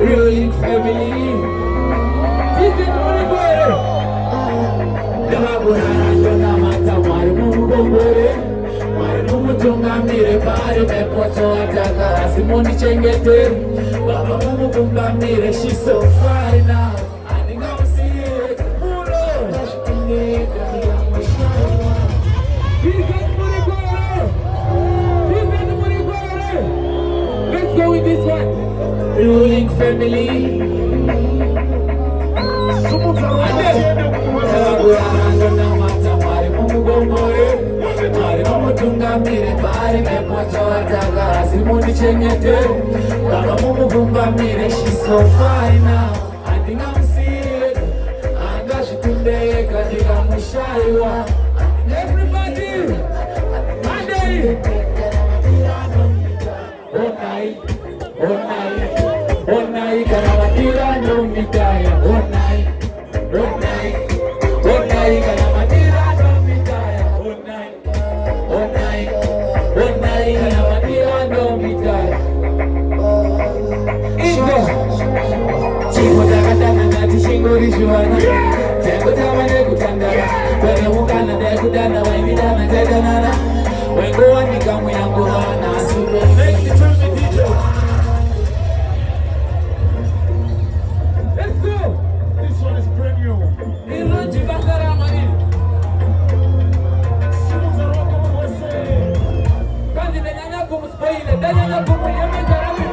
ruling family. This is what we're Boi mata marimu gombore. Marimu tungamire pare mepoto ataka simoni chengete. Baba mumu kungamire, she's so fine now. I think I'm serious. Let's go with this one. Ruling family. She's so fine now. I think I'm serious. I got you today, cause you got me shy. Everybody, Monday. Oh night, kalamatira no mitaya. Oh night, kalamatira no mitaya. Oh night, kalamatira no mitaya. Chico takatana ngati shingo rishuana. Tengo tamane kutandara. Wene mukana dekudana waimidana tetanana. Wengo wanikamu yangu hana super. Next to turn the DJ. Let's go. This one is brand new. Iranji Bangara Mani. Sungura como você. Kandi danyanya como spoile, danyanya como yeme karabi.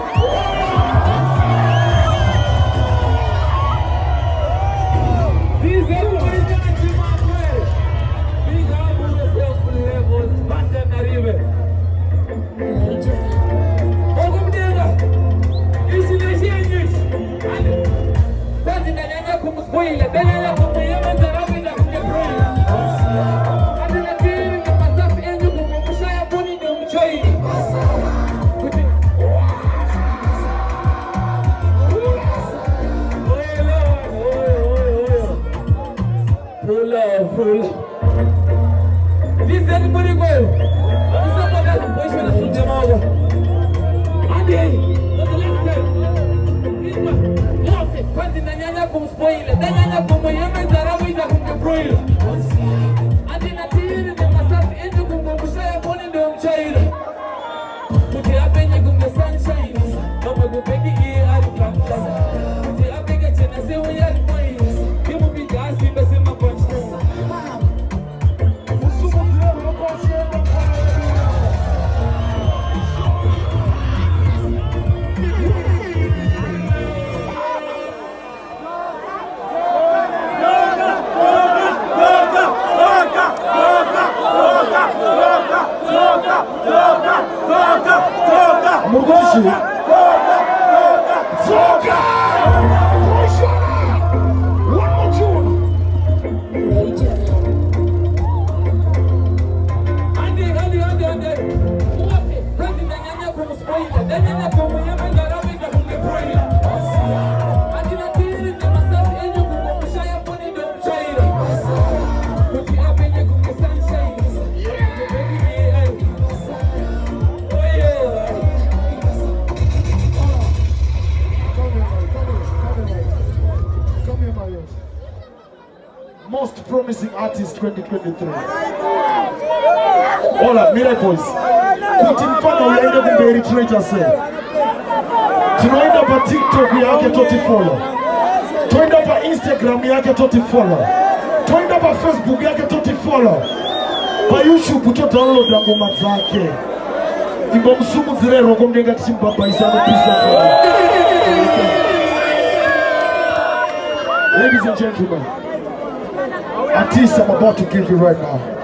This is anybody go? This is what that Boi Shona Zimdancehall. Andi, that's the last time. This one, yes. Quando nanyanya como spoiler, nanyanya como yeme zarawi za kumgebroil. Andi na tiri de masafi endu kumbushaya poni ndo mchaila. Kuti apenye kumbe sunshine, mama kupeki iye alifamta. Kuti apenge chena sewe yali moi, kimu bigasi besema punch. Mugushi. Toga. Boi Shona. One more tune. Andi. Uwape. Kandi nanyanya como spoiler. Nanyanya como yeme zarawi za kumgebroil. Andi na tiri na masafi enyu kumbushaya poni ndo mchaila. Kuti apenye kumbe sunshine. Most promising artist 2023. Hola, mire boys. Kuti mfano uyaende kumberi treasure sale. Tunaenda pa TikTok yake toti follow. Tunaenda pa Instagram yake toti follow. Tunaenda pa Facebook yake toti follow. Pa YouTube to download ngoma zake. Imbo msumu zile roko mdenga chimbaba isano pisa. Ladies and gentlemen, artist I'm about to give you right now.